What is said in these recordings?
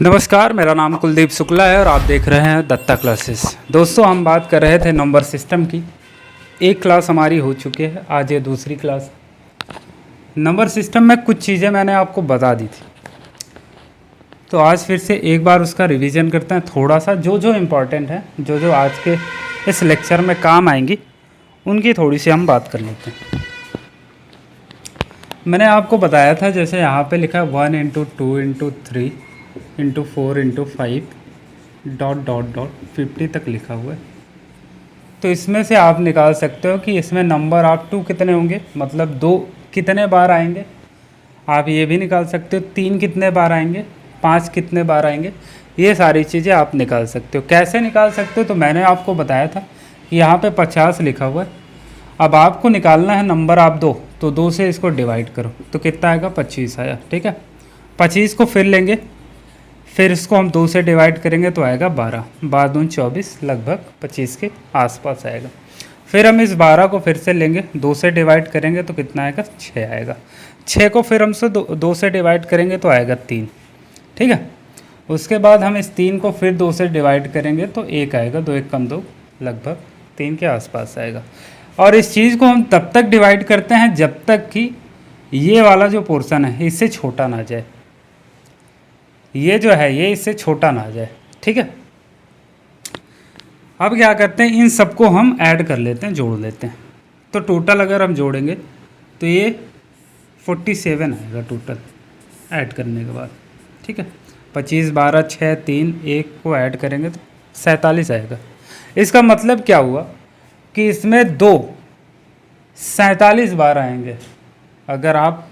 नमस्कार, मेरा नाम कुलदीप शुक्ला है और आप देख रहे हैं दत्ता क्लासेस। दोस्तों, हम बात कर रहे थे नंबर सिस्टम की। एक क्लास हमारी हो चुकी है, आज ये दूसरी क्लास। नंबर सिस्टम में कुछ चीज़ें मैंने आपको बता दी थी, तो आज फिर से एक बार उसका रिवीजन करते हैं थोड़ा सा। जो जो इम्पोर्टेंट है, जो जो आज के इस लेक्चर में काम आएंगी, उनकी थोड़ी सी हम बात कर लेते हैं। मैंने आपको बताया था, जैसे यहाँ पे लिखा है 1 into 2 into 3 into 4 into 5 dot dot dot 50 तक लिखा हुआ है। तो इसमें से आप निकाल सकते हो कि इसमें नंबर ऑफ 2 कितने होंगे, मतलब 2 कितने बार आएंगे। आप ये भी निकाल सकते हो 3 कितने बार आएंगे, 5 कितने बार आएंगे। ये सारी चीज़ें आप निकाल सकते हो। कैसे निकाल सकते हो, तो मैंने आपको बताया था कि यहाँ पे 50 लिखा हुआ है। अब आपको निकालना है नंबर ऑफ 2, तो 2 से इसको डिवाइड करो तो कितना आएगा, 25 आया। ठीक है, 25 को फिर लेंगे, फिर इसको हम 2 से डिवाइड करेंगे तो आएगा 12, 12 दूनी 24, लगभग 25 के आसपास आएगा। फिर हम इस 12 को फिर से लेंगे, 2 से डिवाइड करेंगे तो कितना आएगा, 6 आएगा। 6 को फिर हमसे 2 से डिवाइड करेंगे तो आएगा 3। ठीक है, उसके बाद हम इस 3 को फिर 2 से डिवाइड करेंगे तो 1 आएगा। 2 1 कम 2, लगभग 3 के आसपास आएगा। और इस चीज़ को हम तब तक डिवाइड करते हैं जब तक कि ये वाला जो पोर्शन है इससे छोटा ना जाए, ये जो है ये इससे छोटा ना जाए। ठीक है, अब क्या करते हैं, इन सबको हम ऐड कर लेते हैं, जोड़ लेते हैं। तो टोटल अगर हम जोड़ेंगे तो ये 47 आएगा टोटल ऐड करने के बाद। ठीक है, 25 12 6 3 1 को ऐड करेंगे तो 47 आएगा। इसका मतलब क्या हुआ कि इसमें 2 47 बार आएंगे। अगर आप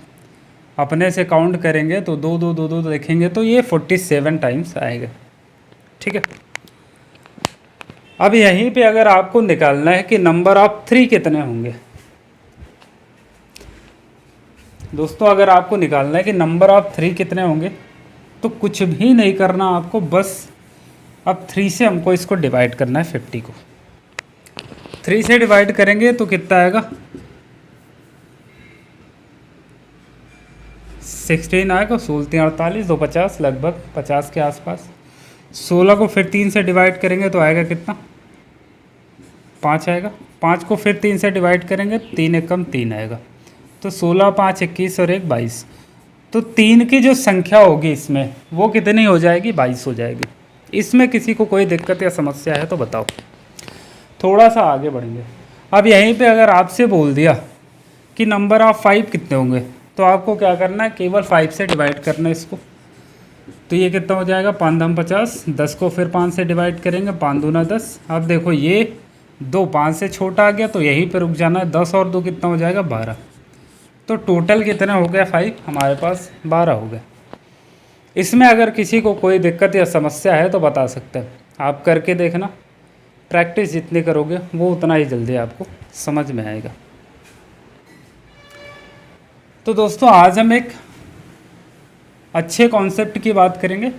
अपने से काउंट करेंगे तो 2 2 2 2 देखेंगे तो ये 47 टाइम्स आएगा। ठीक है, अब यहीं पे अगर आपको निकालना है कि नंबर ऑफ 3 कितने होंगे, दोस्तों अगर आपको निकालना है कि नंबर ऑफ 3 कितने होंगे, तो कुछ भी नहीं करना आपको, बस अब 3 से हमको इसको डिवाइड करना है। 50 को 3 से डिवाइड करेंगे तो कितना आएगा, 16 आएगा। 16 3 48, 2 50, लगभग 50 के आसपास। 16 को फिर 3 से डिवाइड करेंगे तो आएगा कितना, 5 आएगा। 5 को फिर 3 से डिवाइड करेंगे, 3 1 कम 3 आएगा। तो 16 5 21 और 1 22। तो 3 की जो संख्या होगी इसमें वो कितनी हो जाएगी, 22 हो जाएगी। इसमें किसी को कोई दिक्कत या समस्या है तो बताओ। थोड़ा सा आगे बढ़ेंगे। अब यहीं पे अगर आपसे बोल दिया कि नंबर ऑफ 5 कितने होंगे, तो आपको क्या करना है, केवल 5 से डिवाइड करना है इसको। तो ये कितना हो जाएगा, 5 दम 50, 10 को फिर 5 से डिवाइड करेंगे, 5 दूना 10। अब देखो ये 2 5 से छोटा आ गया तो यहीं पे रुक जाना है। 10 और 2 कितना हो जाएगा, 12। तो टोटल कितना हो गया, 5, हमारे पास 12 हो गया। इसमें अगर किसी को कोई दिक्कत या समस्या है तो बता सकते हैं, आप करके देखना। प्रैक्टिस जितनी करोगे वो उतना ही जल्दी आपको समझ में आएगा। तो दोस्तों आज हम एक अच्छे कॉन्सेप्ट की बात करेंगे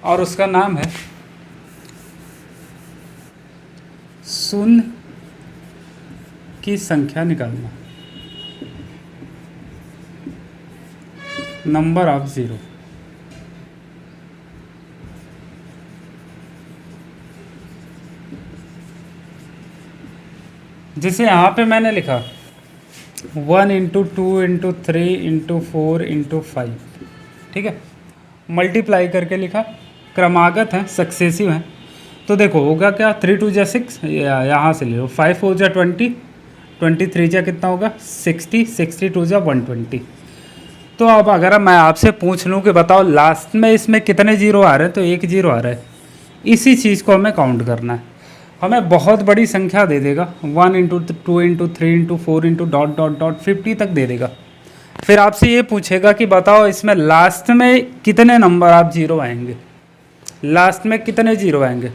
और उसका नाम है शून्य की संख्या निकालना, नंबर ऑफ 0। जैसे यहाँ पे मैंने लिखा 1 इंटू 2 इंटू 3 इंटू 4 इंटू 5। ठीक है, मल्टीप्लाई करके लिखा, क्रमागत है, सक्सेसिव है। तो देखो होगा क्या, 3 2 जा 6, यहाँ से ले लो, 5 4 जा 20, 23 जा कितना होगा, 60, 62 जा 120। तो अब अगर मैं आपसे पूछ लूँ कि बताओ लास्ट में इसमें कितने जीरो आ रहे हैं, तो 1 जीरो आ रहा है। इसी चीज़ को हमें काउंट करना है। हमें बहुत बड़ी संख्या दे देगा, 1 into 2 into 3 into 4 into dot dot dot 50 तक दे देगा। फिर आपसे ये पूछेगा कि बताओ इसमें लास्ट में कितने नंबर आप जीरो आएंगे, लास्ट में कितने जीरो आएंगे।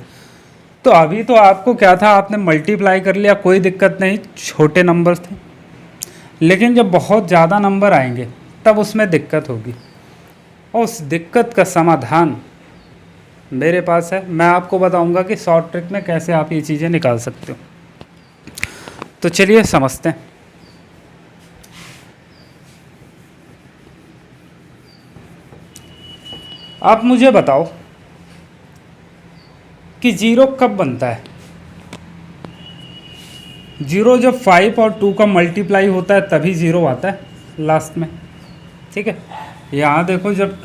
तो अभी तो आपको क्या था, आपने मल्टीप्लाई कर लिया, कोई दिक्कत नहीं, छोटे नंबर थे। लेकिन जब बहुत ज़्यादा नंबर आएंगे तब उसमें दिक्कत होगी, और उस दिक्कत का समाधान मेरे पास है। मैं आपको बताऊंगा कि शॉर्ट ट्रिक में कैसे आप ये चीज़ें निकाल सकते हो। तो चलिए समझते हैं। आप मुझे बताओ कि जीरो कब बनता है। जीरो जब 5 और 2 का मल्टीप्लाई होता है तभी जीरो आता है लास्ट में, ठीक है। यहाँ देखो जब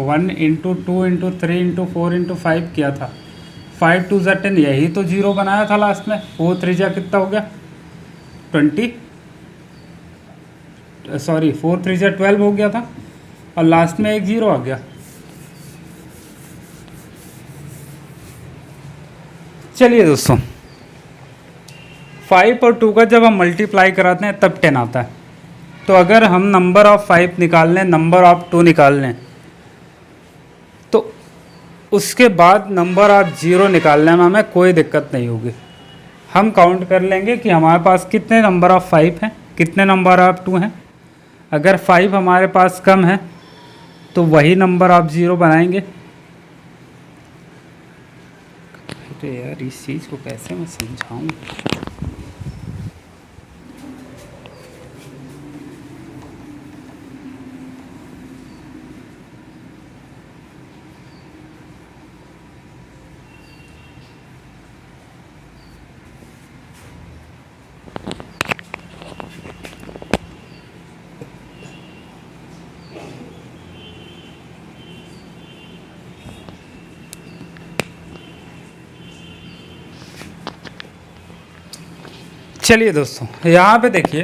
1 इंटू 2 इंटू 3 इंटू 4 इंटू 5 किया था, 5 2 ज़ा 10, यही तो जीरो बनाया था लास्ट में। 4 3 जा कितना हो गया 20, सॉरी 4 3 जा 12 हो गया था, और लास्ट में एक जीरो आ गया। चलिए दोस्तों, 5 और 2 का जब हम मल्टीप्लाई कराते हैं तब 10 आता है। तो अगर हम नंबर ऑफ 5 निकाल लें, नंबर ऑफ 2 निकाल लें, तो उसके बाद नंबर ऑफ 0 निकालने में हमें कोई दिक्कत नहीं होगी। हम काउंट कर लेंगे कि हमारे पास कितने नंबर ऑफ 5 हैं, कितने नंबर ऑफ 2 हैं। अगर 5 हमारे पास कम है तो वही नंबर ऑफ 0 बनाएंगे। अरे यार, इस चीज़ को कैसे मैं समझाऊँ। चलिए दोस्तों, यहाँ पे देखिए,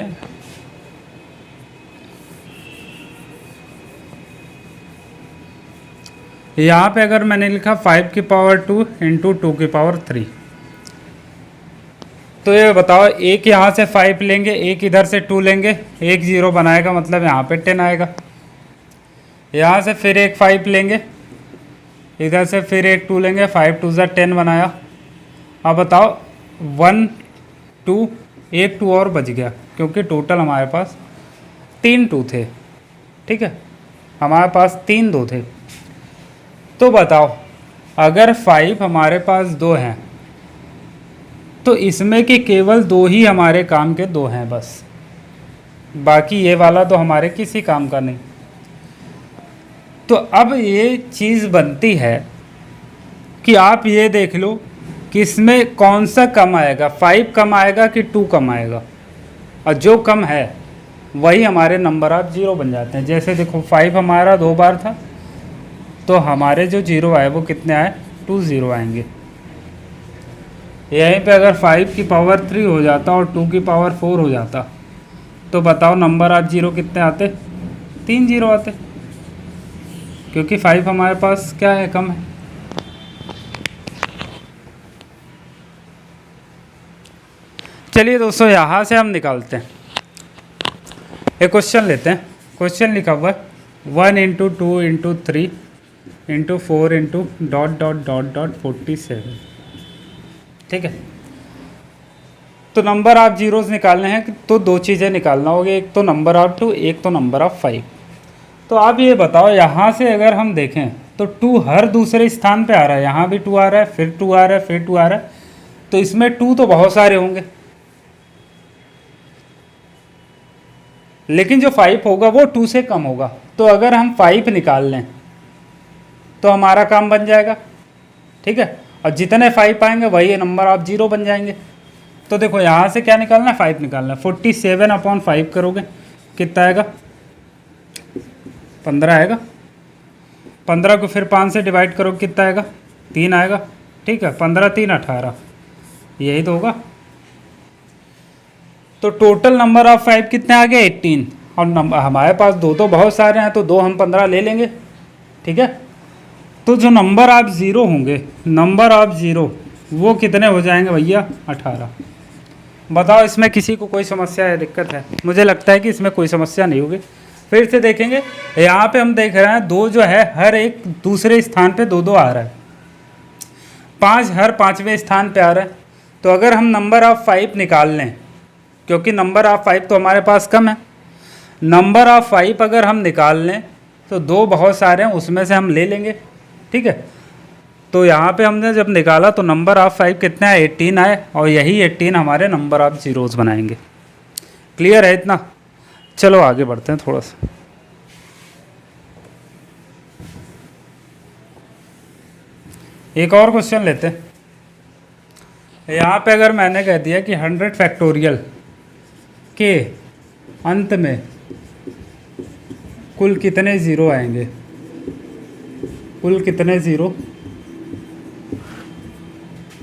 यहाँ पे अगर मैंने लिखा 5 की पावर 2 इंटू 2 की पावर 3, तो ये बताओ, एक यहाँ से 5 लेंगे, एक इधर से 2 लेंगे, एक जीरो बनाएगा, मतलब यहाँ पे 10 आएगा। यहाँ से फिर एक 5 लेंगे, इधर से फिर एक 2 लेंगे, 5 2 ज़ा 10 बनाया। अब बताओ 1 2, एक 2 और बच गया, क्योंकि टोटल हमारे पास 3 2 थे, ठीक है। हमारे पास 3 2 थे। तो बताओ, अगर 5 हमारे पास 2 हैं तो इसमें के केवल 2 ही हमारे काम के 2 हैं बस, बाकी ये वाला तो हमारे किसी काम का नहीं। तो अब ये चीज़ बनती है कि आप ये देख लो कि इसमें कौन सा कम आएगा, 5 कम आएगा कि 2 कम आएगा, और जो कम है वही हमारे नंबर ऑफ 0 बन जाते हैं। जैसे देखो 5 हमारा 2 बार था, तो हमारे जो 0 आए वो कितने आए, 2 0 आएंगे। यहीं पे अगर 5 की पावर 3 हो जाता और 2 की पावर 4 हो जाता, तो बताओ नंबर ऑफ 0 कितने आते, 3 0 आते, क्योंकि 5 हमारे पास क्या है, कम है। चलिए दोस्तों, यहाँ से हम निकालते हैं, एक क्वेश्चन लेते हैं। क्वेश्चन लिखा हुआ है 1 into 2 into 3 into 4 into dot dot dot dot 47, ठीक है। तो नंबर ऑफ जीरोस निकालने हैं तो 2 चीज़ें निकालना होगी, एक तो नंबर ऑफ 2, एक तो नंबर ऑफ 5। तो आप ये बताओ, यहाँ से अगर हम देखें तो 2 हर दूसरे स्थान पे आ रहा है, यहाँ भी 2 आ रहा है, फिर 2 आ रहा है, फिर 2 आ रहा है, तो इसमें 2 तो बहुत सारे होंगे, लेकिन जो 5 होगा वो 2 से कम होगा। तो अगर हम 5 निकाल लें तो हमारा काम बन जाएगा, ठीक है। और जितने 5 आएंगे वही नंबर ऑफ 0 बन जाएंगे। तो देखो यहाँ से क्या निकालना है, 5 निकालना है। 47/5 करोगे कितना आएगा, 15 आएगा। 15 को फिर 5 से डिवाइड करो कितना आएगा, 3 आएगा, ठीक है। 15 3 18, यही तो होगा। तो टोटल नंबर ऑफ 5 कितने आ गए, 18। और नंबर हमारे पास 2 तो बहुत सारे हैं, तो 2 हम 15 ले लेंगे, ठीक है। तो जो नंबर ऑफ 0 होंगे, नंबर ऑफ 0 वो कितने हो जाएंगे भैया, 18। बताओ इसमें किसी को कोई समस्या है, दिक्कत है? मुझे लगता है कि इसमें कोई समस्या नहीं होगी। फिर से देखेंगे, यहाँ पे हम देख रहे हैं 2 जो है हर एक दूसरे स्थान पे 2 2 आ रहा है, 5 हर 5वें स्थान पे आ रहा है। तो अगर हम नंबर ऑफ 5 निकाल लें, क्योंकि नंबर ऑफ 5 तो हमारे पास कम है, नंबर ऑफ 5 अगर हम निकाल लें तो 2 बहुत सारे हैं, उसमें से हम ले लेंगे, ठीक है। तो यहाँ पे हमने जब निकाला तो नंबर ऑफ 5 कितना है, 18 आए, और यही 18 हमारे नंबर ऑफ जीरोस बनाएंगे। क्लियर है इतना? चलो आगे बढ़ते हैं थोड़ा सा। एक और क्वेश्चन लेते हैं। यहाँ पे अगर मैंने कह दिया कि 100 फैक्टोरियल के अंत में कुल कितने ज़ीरो आएंगे, कुल कितने ज़ीरो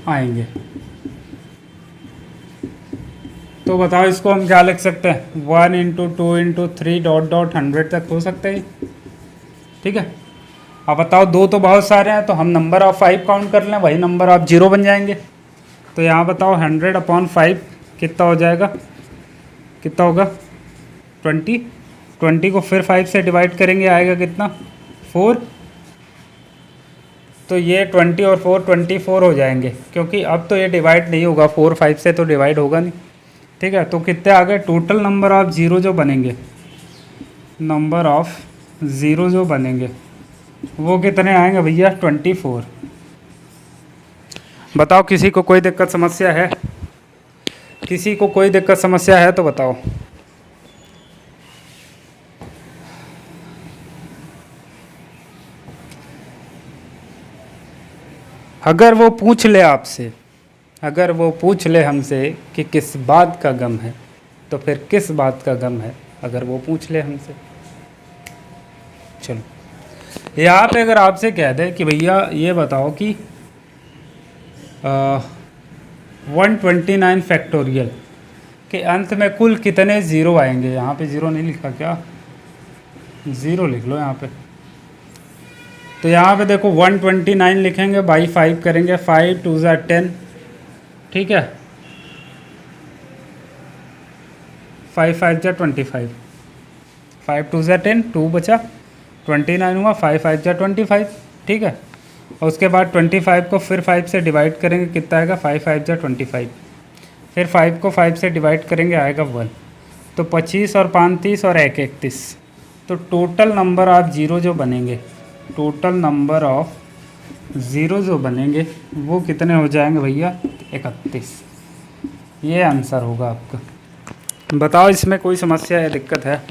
आएंगे, तो बताओ इसको हम क्या लिख सकते हैं। 1 इंटू 2 इंटू 3 डॉट डॉट 100 तक हो सकता है, ठीक है। अब बताओ, दो तो बहुत सारे हैं, तो हम नंबर ऑफ 5 काउंट कर लें, वही नंबर ऑफ 0 बन जाएंगे। तो यहाँ बताओ 100/5 कितना हो जाएगा, कितना होगा 20। 20 को फिर 5 से डिवाइड करेंगे, आएगा कितना 4। तो ये 20 और 4 24 हो जाएंगे, क्योंकि अब तो ये डिवाइड नहीं होगा, 4 5 से तो डिवाइड होगा नहीं, ठीक है। तो कितने आ गए टोटल नंबर ऑफ ज़ीरो जो बनेंगे, नंबर ऑफ ज़ीरो जो बनेंगे वो कितने आएंगे भैया 24। बताओ किसी को कोई दिक्कत समस्या है, किसी को कोई दिक्कत समस्या है तो बताओ। अगर वो पूछ ले आपसे, अगर वो पूछ ले हमसे कि किस बात का गम है, तो फिर किस बात का गम है, अगर वो पूछ ले हमसे। चलो यहाँ पे अगर आपसे कह दे कि भैया ये बताओ कि 129 फैक्टोरियल के अंत में कुल कितने ज़ीरो आएंगे। यहाँ पे ज़ीरो नहीं लिखा क्या, ज़ीरो लिख लो यहाँ पे। तो यहाँ पे देखो 129 लिखेंगे, बाई 5 करेंगे, 5 2 ज़ा 10, ठीक है, 5 5 ज़ा 25, 5 2 ज़ा 10, 2 बचा, 29 हुआ, 5 5 ज़ा 25, ठीक है। और उसके बाद 25 को फिर 5 से डिवाइड करेंगे, कितना आएगा 5 5 ज़ा 25, फिर 5 को 5 से डिवाइड करेंगे, आएगा 1। तो 25 और 5 30 और 1 31। तो टोटल नंबर ऑफ ज़ीरो जो बनेंगे, टोटल नंबर ऑफ ज़ीरो जो बनेंगे वो कितने हो जाएंगे भैया 31। ये आंसर होगा आपका। बताओ इसमें कोई समस्या या दिक्कत है।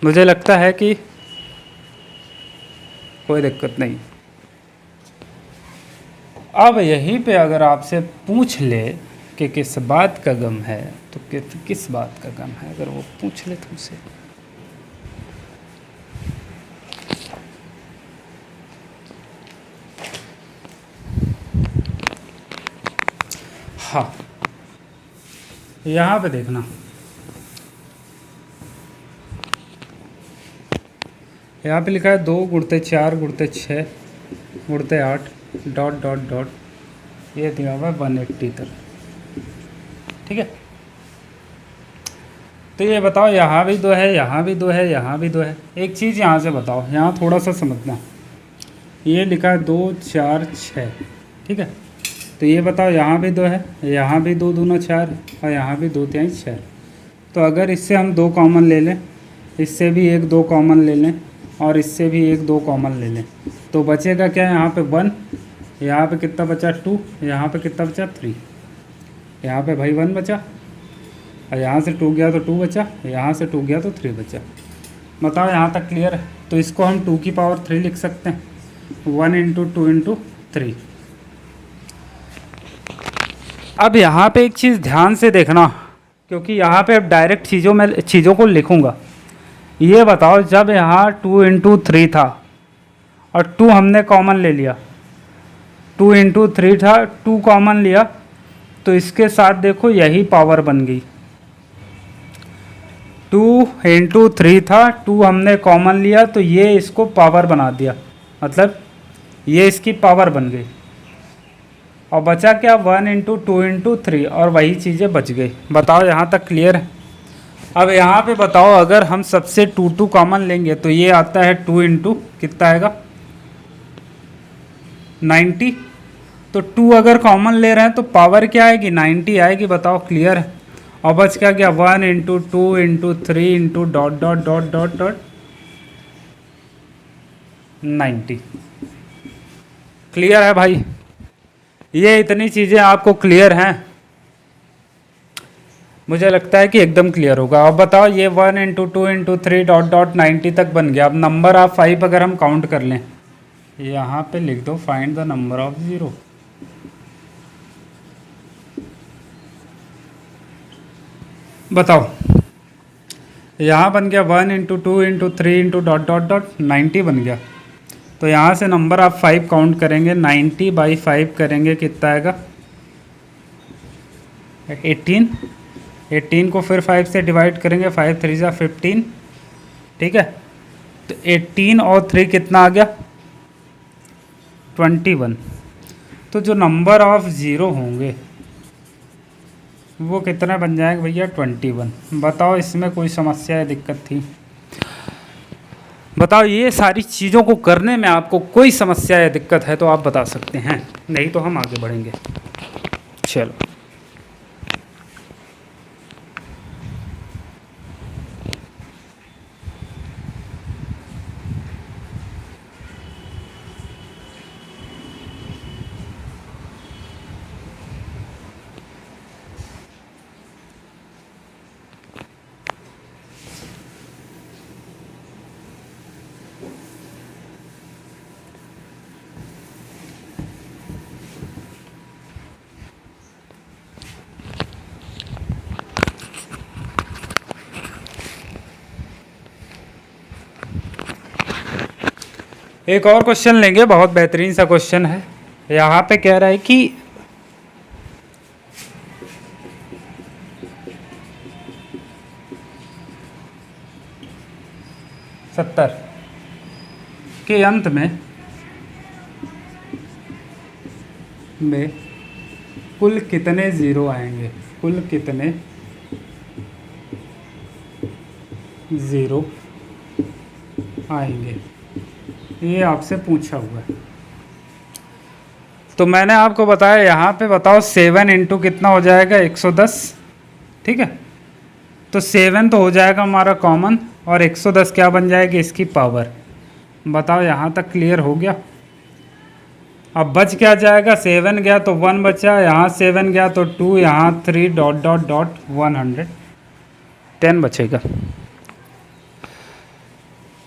मुझे लगता है कि कोई दिक्कत नहीं। अब यहीं पे अगर आपसे पूछ ले कि किस बात का गम है, तो किस बात का गम है, अगर वो पूछ ले तुमसे, हाँ यहाँ पे देखना, यहाँ पे लिखा है 2 गुणते 4 गुणते 6 गुणते 8 डॉट डॉट डॉट, ये दिया हुआ है 180 तक, ठीक है। तो ये बताओ यहाँ भी 2 है, यहाँ भी 2 है, यहाँ भी 2 है। एक चीज़ यहाँ से बताओ, यहाँ थोड़ा सा समझना, ये लिखा है 2 4 6, ठीक है। तो ये बताओ यहाँ भी 2 है, यहाँ भी 2 दूना 4 और यहाँ भी 2 3 6। तो अगर इससे हम 2 कॉमन ले लें, इससे भी 1 2 कॉमन ले लें और इससे भी 1 2 कॉमन ले लें, तो बचेगा क्या, यहाँ पे 1, यहाँ पे कितना बचा 2, यहाँ पे कितना बचा 3, यहाँ पे भाई 1 बचा, और यहाँ से 2 गया तो 2 बचा, यहाँ से 2 गया तो 3 बचा। बताओ यहाँ तक क्लियर है। तो इसको हम 2 की पावर 3 लिख सकते हैं, 1 इंटू 2 इंटू 3। अब यहाँ पे एक चीज़ ध्यान से देखना, क्योंकि यहाँ पे अब डायरेक्ट चीज़ों को लिखूँगा। ये बताओ जब यहाँ 2 इंटू 3 था और 2 हमने कॉमन ले लिया, 2 इंटू 3 था, 2 कॉमन लिया, तो इसके साथ देखो यही पावर बन गई। 2 इंटू 3 था, 2 हमने कॉमन लिया, तो ये इसको पावर बना दिया, मतलब ये इसकी पावर बन गई। और बचा क्या 1 इंटू 2 इंटू 3, और वही चीज़ें बच गई। बताओ यहाँ तक क्लियर है। अब यहाँ पे बताओ अगर हम सबसे 2 2 कॉमन लेंगे तो ये आता है 2 इंटू कितना आएगा 90। तो 2 अगर कॉमन ले रहे हैं तो पावर क्या आएगी 90 आएगी। बताओ क्लियर है। और बच क्या 1 into 2 into 3 into dot dot dot dot dot 90। Clear है भाई, ये इतनी चीज़ें आपको क्लियर हैं। मुझे लगता है कि एकदम क्लियर होगा। अब बताओ ये 1 इंटू 2 इंटू 3 डॉट डॉट 90 तक बन गया। अब नंबर ऑफ 5 अगर हम काउंट कर लें यहाँ पे लिख दो find the number of zero. बताओ, यहाँ बन गया 1 into 2 into 3 into dot dot dot 90 बन गया। तो यहाँ से नंबर आप 5 काउंट करेंगे, 90 बाई 5 करेंगे कितना आएगा 18। 18 को फिर 5 से डिवाइड करेंगे, 5 3 जा 15, ठीक है। तो 18 और 3 कितना आ गया 21। तो जो नंबर ऑफ ज़ीरो होंगे वो कितना बन जाएगा भैया 21। बताओ इसमें कोई समस्या या दिक्कत थी? बताओ ये सारी चीज़ों को करने में आपको कोई समस्या या दिक्कत है तो आप बता सकते हैं, नहीं तो हम आगे बढ़ेंगे। चलो, एक और क्वेश्चन लेंगे, बहुत बेहतरीन सा क्वेश्चन है। यहाँ पे कह रहा है कि सत्तर के अंत में कुल कितने ज़ीरो आएंगे, कुल कितने ज़ीरो आएंगे, ये आपसे पूछा हुआ है। तो मैंने आपको बताया यहाँ पे बताओ 7 इंटू कितना हो जाएगा 110, ठीक है। तो 7 तो हो जाएगा हमारा कॉमन और 110 क्या बन जाएगी इसकी पावर। बताओ यहाँ तक क्लियर हो गया? अब बच क्या जाएगा, 7 गया तो 1 बचा, यहाँ 7 गया तो 2, यहाँ 3 डॉट डॉट डॉट 110 बचेगा।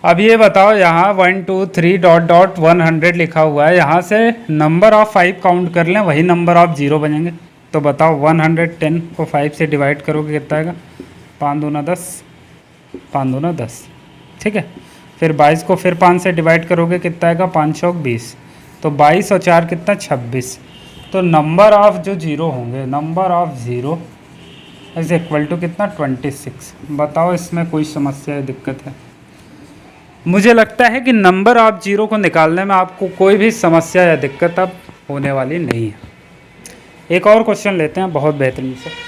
अब ये बताओ यहाँ 1 2 3 डॉट डॉट 100 लिखा हुआ है, यहाँ से नंबर ऑफ 5 काउंट कर लें, वही नंबर ऑफ ज़ीरो बनेंगे। तो बताओ 110 को 5 से डिवाइड करोगे कितना आएगा, 5 दूना 10, 5 दूना 10, ठीक है। फिर 22 को फिर 5 से डिवाइड करोगे कितना आएगा, 5 चौक 20, तो 22 और 4 कितना 26। तो नंबर ऑफ जो ज़ीरो होंगे, number of zero is equal to कितना 26। बताओ इसमें कोई समस्या या दिक्कत है? मुझे लगता है कि नंबर ऑफ ज़ीरो को निकालने में आपको कोई भी समस्या या दिक्कत अब होने वाली नहीं है। एक और क्वेश्चन लेते हैं बहुत बेहतरीन से।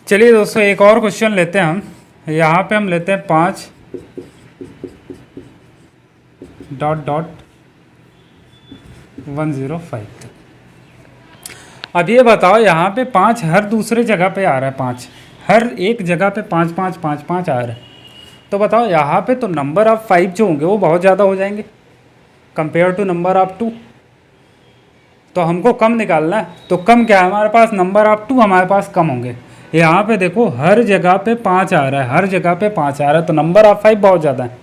चलिए दोस्तों एक और क्वेश्चन लेते हैं हम। यहाँ पे हम लेते हैं 5 डॉट डॉट 105 तक। अब ये बताओ यहाँ पे 5 हर दूसरे जगह पे आ रहा है, 5 हर एक जगह पे 5 5 5 5 आ रहा है। तो बताओ यहाँ पे तो नंबर ऑफ 5 जो होंगे वो बहुत ज़्यादा हो जाएंगे कंपेयर टू नंबर ऑफ 2। तो हमको कम निकालना है, तो कम क्या है हमारे पास, नंबर ऑफ 2 हमारे पास कम होंगे। यहाँ पे देखो हर जगह पे 5 आ रहा है, हर जगह पे 5 आ रहा है, तो नंबर ऑफ 5 बहुत ज़्यादा है।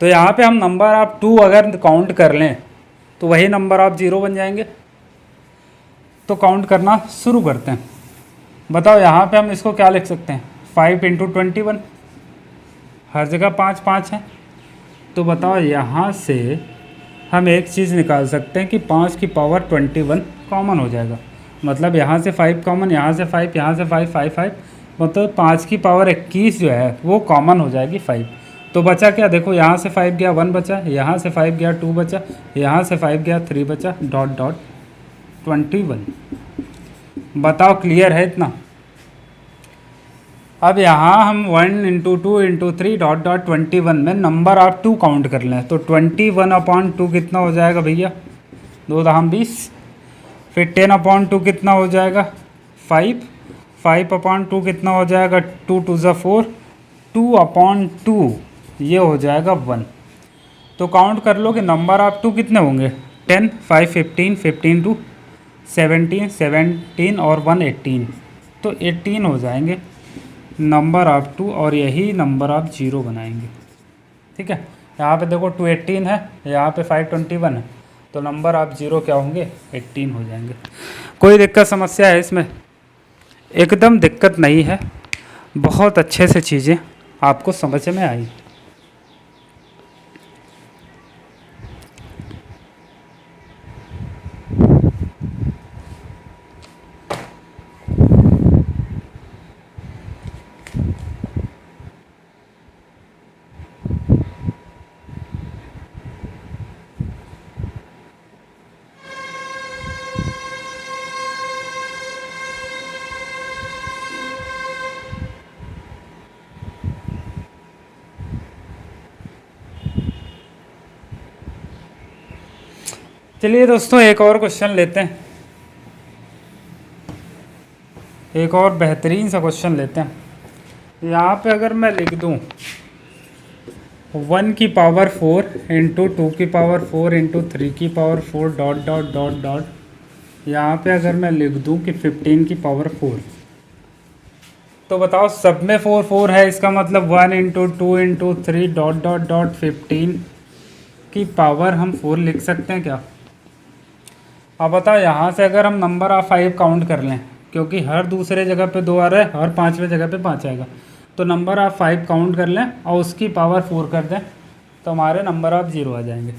तो यहाँ पे हम नंबर ऑफ 2 अगर काउंट कर लें तो वही नंबर ऑफ 0 बन जाएंगे। तो काउंट करना शुरू करते हैं। बताओ यहाँ पे हम इसको क्या लिख सकते हैं, 5 इंटू 21, हर जगह 5 5 है। तो बताओ यहाँ से हम एक चीज़ निकाल सकते हैं कि 5 की पावर 21 कॉमन हो जाएगा। मतलब यहाँ से 5 कॉमन, यहाँ से 5, यहाँ से 5 5 5, मतलब 5 की पावर 21 जो है वो कॉमन हो जाएगी 5। तो बचा क्या, देखो यहाँ से 5 गया 1 बचा, यहाँ से 5 गया 2 बचा, यहाँ से 5 गया 3 बचा, डॉट डॉट 21। बताओ क्लियर है इतना। अब यहाँ हम 1 इंटू 2 इंटू 3 डॉट डॉट 21 में नंबर ऑफ 2 काउंट कर लें तो 21/2 कितना हो जाएगा भैया, 2 दहाम 20। फिर 10/2 कितना हो जाएगा 5, 5/2 कितना हो जाएगा 2 2 ज़ा 4, 2/2 ये हो जाएगा 1। तो काउंट कर लो कि नंबर ऑफ 2 कितने होंगे 10, 5 15, 15 2 17, 17 और 1 18, तो 18 हो जाएंगे नंबर ऑफ 2 और यही नंबर ऑफ 0 बनाएंगे। ठीक है, यहाँ पे देखो 2 18 है, यहाँ पे 5 21 है, तो नंबर ऑफ 0 क्या होंगे 18 हो जाएंगे। कोई दिक्कत समस्या है इसमें? एकदम दिक्कत नहीं है, बहुत अच्छे से चीज़ें आपको समझ में आई। चलिए दोस्तों एक और क्वेश्चन लेते हैं, एक और बेहतरीन सा क्वेश्चन लेते हैं। यहाँ पे अगर मैं लिख दूँ 1 की पावर 4 इंटू 2 की पावर 4 इंटू 3 की power 4 dot dot dot dot, यहाँ पे अगर मैं लिख दूँ कि 15 की पावर 4, तो बताओ सब में 4 4 है, इसका मतलब 1 into 2 into 3 dot dot dot 15 की पावर हम 4 लिख सकते हैं क्या? अब बताओ यहाँ से अगर हम नंबर ऑफ 5 काउंट कर लें, क्योंकि हर दूसरे जगह पे 2 आ रहा है, हर पाँचवें जगह पे 5 आएगा, तो नंबर ऑफ 5 काउंट कर लें और उसकी पावर 4 कर दें तो हमारे नंबर ऑफ 0 आ जाएंगे।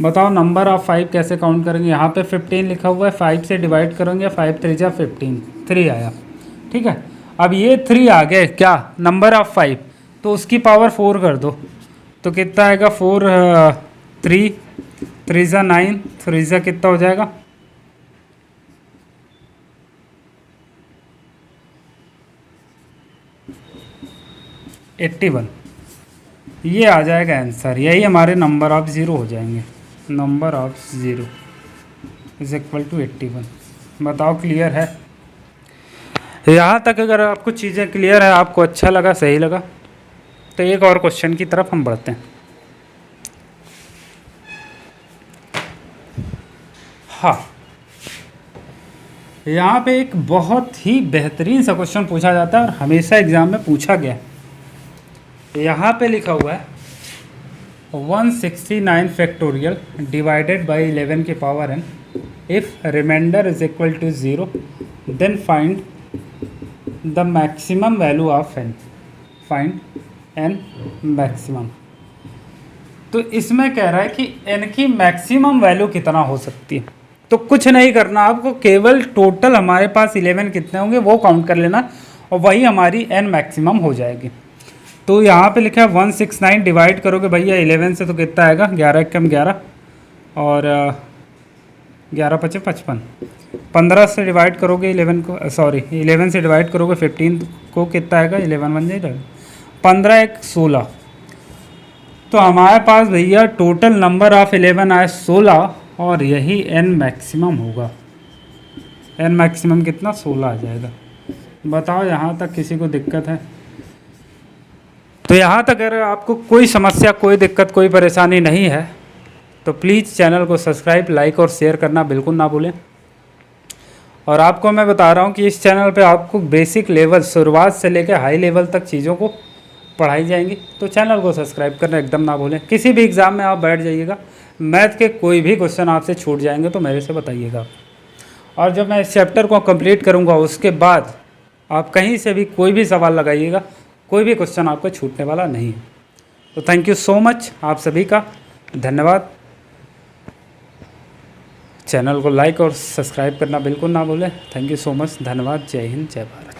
बताओ नंबर ऑफ 5 कैसे काउंट करेंगे? यहाँ पे 15 लिखा हुआ है, 5 से डिवाइड करेंगे, 5 3 जा 15, 3 आया। ठीक है, अब ये 3 आ गए क्या नंबर ऑफ 5, तो उसकी पावर 4 कर दो तो कितना आएगा 4 3 3 जा 9, 3 जा कितना हो जाएगा 81। ये आ जाएगा आंसर, यही हमारे नंबर ऑफ 0 हो जाएंगे। Number of 0 is equal to 81। बताओ क्लियर है? यहाँ तक अगर आपको चीज़ें क्लियर है, आपको अच्छा लगा, सही लगा, तो एक और क्वेश्चन की तरफ हम बढ़ते हैं। हाँ, यहाँ पे एक बहुत ही बेहतरीन सा क्वेश्चन पूछा जाता है और हमेशा एग्जाम में पूछा गया है। यहाँ पे लिखा हुआ है 169 फैक्टोरियल डिवाइडेड बाई 11 की power n, if remainder is equal to 0 then find the maximum value of n, find n maximum. तो इसमें कह रहा है कि n की मैक्सिमम वैल्यू कितना हो सकती है। तो कुछ नहीं करना आपको, केवल टोटल हमारे पास 11 कितने होंगे वो काउंट कर लेना और वही हमारी n मैक्सिमम हो जाएगी। तो यहाँ पे लिखा है 169 डिवाइड करोगे भैया 11 से तो कितना आएगा 11 कम 11 और 11 पचे 55, 15 से डिवाइड करोगे 11 को, सॉरी 11 से डिवाइड करोगे 15 को कितना आएगा 11 बन जाएगा 15 1 16। तो हमारे पास भैया टोटल नंबर ऑफ 11 आए 16 और यही n मैक्सिमम होगा। n मैक्सिमम कितना 16 आ जाएगा। बताओ यहाँ तक किसी को दिक्कत है? तो यहाँ तक अगर आपको कोई समस्या, कोई दिक्कत, कोई परेशानी नहीं है तो प्लीज़ चैनल को सब्सक्राइब, लाइक और शेयर करना बिल्कुल ना भूलें। और आपको मैं बता रहा हूँ कि इस चैनल पे आपको बेसिक लेवल शुरुआत से लेकर हाई लेवल तक चीज़ों को पढ़ाई जाएंगी, तो चैनल को सब्सक्राइब करना एकदम ना भूलें। किसी भी एग्ज़ाम में आप बैठ जाइएगा, मैथ के कोई भी क्वेश्चन आपसे छूट जाएंगे तो मेरे से बताइएगा। और जब मैं इस चैप्टर को कंप्लीट करूँगा उसके बाद आप कहीं से भी कोई भी सवाल लगाइएगा, कोई भी क्वेश्चन आपका छूटने वाला नहीं है। तो थैंक यू सो मच आप सभी का, धन्यवाद। चैनल को लाइक और सब्सक्राइब करना बिल्कुल ना भूलें। थैंक यू सो मच, धन्यवाद। जय हिंद, जय भारत।